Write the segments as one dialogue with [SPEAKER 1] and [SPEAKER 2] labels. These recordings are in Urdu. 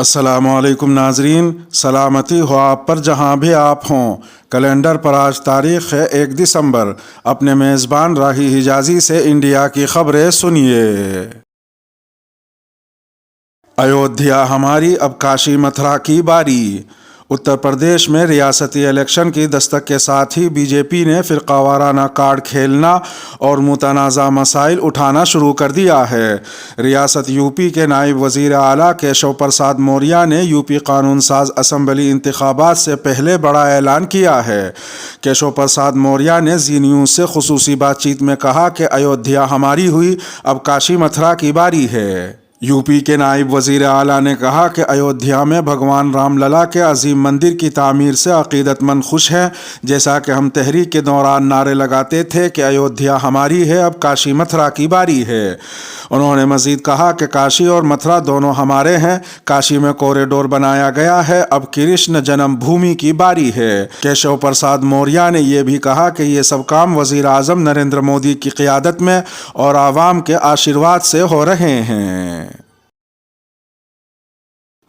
[SPEAKER 1] السلام علیکم ناظرین، سلامتی ہو آپ پر جہاں بھی آپ ہوں۔ کیلنڈر پر آج تاریخ ہے 1 دسمبر۔ اپنے میزبان راہی حجازی سے انڈیا کی خبریں سنیے۔ ایودھیا ہماری، اب کاشی متھرا کی باری۔ اتر پردیش میں ریاستی الیکشن کی دستک کے ساتھ ہی بی جے پی نے فرقہ وارانہ کارڈ کھیلنا اور متنازع مسائل اٹھانا شروع کر دیا ہے۔ ریاست یو پی کے نائب وزیر اعلیٰ کیشو پرساد موریہ نے یو پی قانون ساز اسمبلی انتخابات سے پہلے بڑا اعلان کیا ہے۔ کیشو پرساد موریہ نے زی نیوز سے خصوصی بات چیت میں کہا کہ ایودھیا ہماری ہوئی، اب کاشی متھرا کی باری ہے۔ یو پی کے نائب وزیر اعلیٰ نے کہا کہ ایودھیا میں بھگوان رام للا کے عظیم مندر کی تعمیر سے عقیدت مند خوش ہیں، جیسا کہ ہم تحریک کے دوران نعرے لگاتے تھے کہ ایودھیا ہماری ہے، اب کاشی متھرا کی باری ہے۔ انہوں نے مزید کہا کہ کاشی اور متھرا دونوں ہمارے ہیں۔ کاشی میں کوریڈور بنایا گیا ہے، اب کرشن جنم بھومی کی باری ہے۔ کیشو پرساد موریہ نے یہ بھی کہا کہ یہ سب کام وزیر اعظم نریندر مودی کی قیادت میں اور عوام کے آشیرواد سے ہو رہے ہیں۔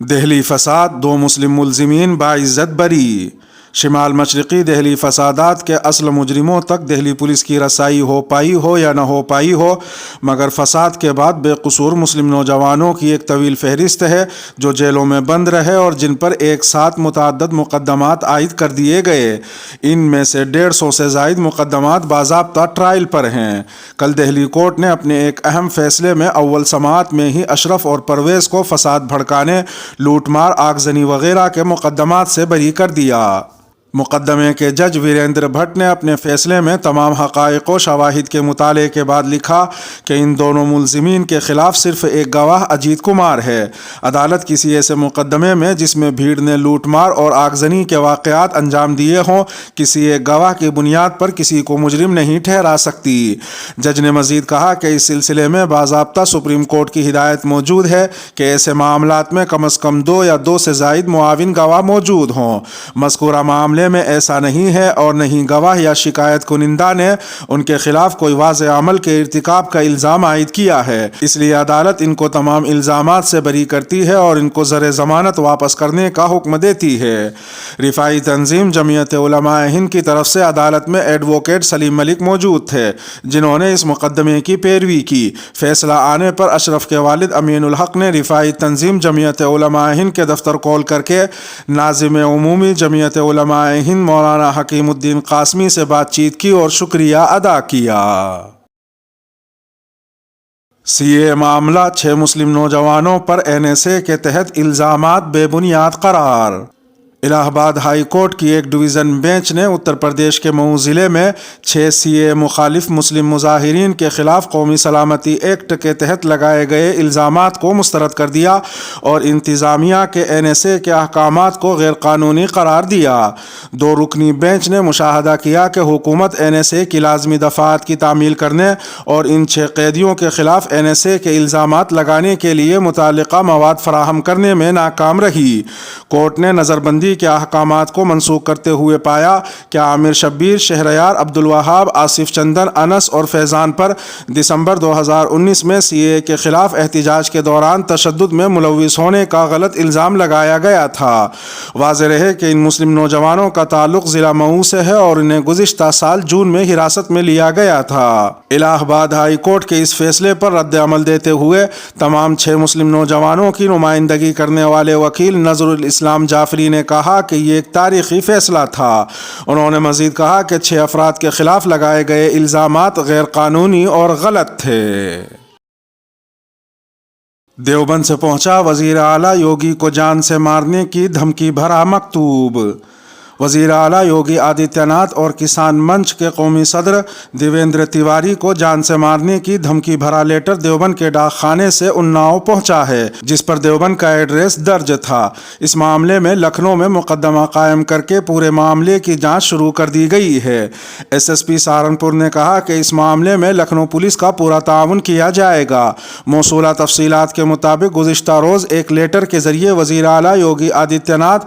[SPEAKER 1] دہلی فساد، 2 مسلم ملزمین باعزت بری۔ شمال مشرقی دہلی فسادات کے اصل مجرموں تک دہلی پولیس کی رسائی ہو پائی ہو یا نہ ہو پائی ہو، مگر فساد کے بعد بے قصور مسلم نوجوانوں کی ایک طویل فہرست ہے جو جیلوں میں بند رہے اور جن پر ایک ساتھ متعدد مقدمات عائد کر دیے گئے۔ ان میں سے 150 سے زائد مقدمات باضابطہ ٹرائل پر ہیں۔ کل دہلی کورٹ نے اپنے ایک اہم فیصلے میں اول سماعت میں ہی اشرف اور پرویز کو فساد بھڑکانے، لوٹ مار، آگزنی وغیرہ کے مقدمات سے بری کر دیا۔ مقدمے کے جج ویریندر بھٹ نے اپنے فیصلے میں تمام حقائق و شواہد کے مطالعے کے بعد لکھا کہ ان دونوں ملزمین کے خلاف صرف ایک گواہ اجیت کمار ہے۔ عدالت کسی ایسے مقدمے میں جس میں بھیڑ نے لوٹ مار اور آگزنی کے واقعات انجام دیے ہوں، کسی ایک گواہ کی بنیاد پر کسی کو مجرم نہیں ٹھہرا سکتی۔ جج نے مزید کہا کہ اس سلسلے میں باضابطہ سپریم کورٹ کی ہدایت موجود ہے کہ ایسے معاملات میں کم از کم 2 یا 2 سے زائد معاون گواہ موجود ہوں۔ مذکورہ معاملے میں ایسا نہیں ہے اور نہیں گواہ یا شکایت کنندہ نے ان کے خلاف کوئی واضح عمل کے ارتکاب کا الزام عائد کیا ہے، اس لیے عدالت ان کو تمام الزامات سے بری کرتی ہے اور ان کو زر ضمانت واپس کرنے کا حکم دیتی ہے۔ رفاعی تنظیم جمعیت علماء ہند کی طرف سے عدالت میں ایڈوکیٹ سلیم ملک موجود تھے، جنہوں نے اس مقدمے کی پیروی کی۔ فیصلہ آنے پر اشرف کے والد امین الحق نے رفاعی تنظیم جمعیت علماء ہند کے دفتر کال کر کے ناظم عمومی جمعیت علماء ہند مولانا حکیم الدین قاسمی سے بات چیت کی اور شکریہ ادا کیا۔ سی اے معاملہ، 6 مسلم نوجوانوں پر این ایس اے کے تحت الزامات بے بنیاد قرار۔ الہ آباد ہائی کورٹ کی ایک ڈویژن بینچ نے اتر پردیش کے مئو ضلع میں 6 سی اے مخالف مسلم مظاہرین کے خلاف قومی سلامتی ایکٹ کے تحت لگائے گئے الزامات کو مسترد کر دیا اور انتظامیہ کے این ایس اے کے احکامات کو غیر قانونی قرار دیا۔ 2 رکنی بینچ نے مشاہدہ کیا کہ حکومت این ایس اے کی لازمی دفعات کی تعمیل کرنے اور ان 6 قیدیوں کے خلاف این ایس اے کے الزامات لگانے کے لیے متعلقہ مواد فراہم کرنے میں ناکام رہی۔ کورٹ نے نظر بندی کے احکامات کو منسوخ کرتے ہوئے پایا کہ عامر شبیر، شہریار، عبدالوہاب، آصف چندن، انس اور فیضان پر دسمبر 2019 میں سی اے کے خلاف احتجاج کے دوران تشدد میں ملوث ہونے کا غلط الزام لگایا گیا تھا۔ واضح رہے کہ ان مسلم نوجوانوں کا تعلق ضلع مئو سے ہے اور انہیں گزشتہ سال جون میں حراست میں لیا گیا تھا۔ الہ آباد ہائی کورٹ کے اس فیصلے پر رد عمل دیتے ہوئے تمام 6 مسلم نوجوانوں کی نمائندگی کرنے والے وکیل نذر الاسلام جعفری نے کہا کہ یہ ایک تاریخی فیصلہ تھا۔ انہوں نے مزید کہا کہ 6 افراد کے خلاف لگائے گئے الزامات غیر قانونی اور غلط تھے۔ دیوبند سے پہنچا وزیر اعلیٰ یوگی کو جان سے مارنے کی دھمکی بھرا مکتوب۔ وزیر اعلیٰ یوگی آدتیہ ناتھ اور کسان منچ کے قومی صدر دیویندر تیواری کو جان سے مارنے کی دھمکی بھرا لیٹر دیوبند کے ڈاک خانے سے اناؤ پہنچا ہے، جس پر دیوبند کا ایڈریس درج تھا۔ اس معاملے میں لکھنؤ میں مقدمہ قائم کر کے پورے معاملے کی جانچ شروع کر دی گئی ہے۔ ایس ایس پی سہارنپور نے کہا کہ اس معاملے میں لکھنؤ پولیس کا پورا تعاون کیا جائے گا۔ موصولہ تفصیلات کے مطابق گزشتہ روز ایک لیٹر کے ذریعے وزیر اعلیٰ یوگی آدتیہ ناتھ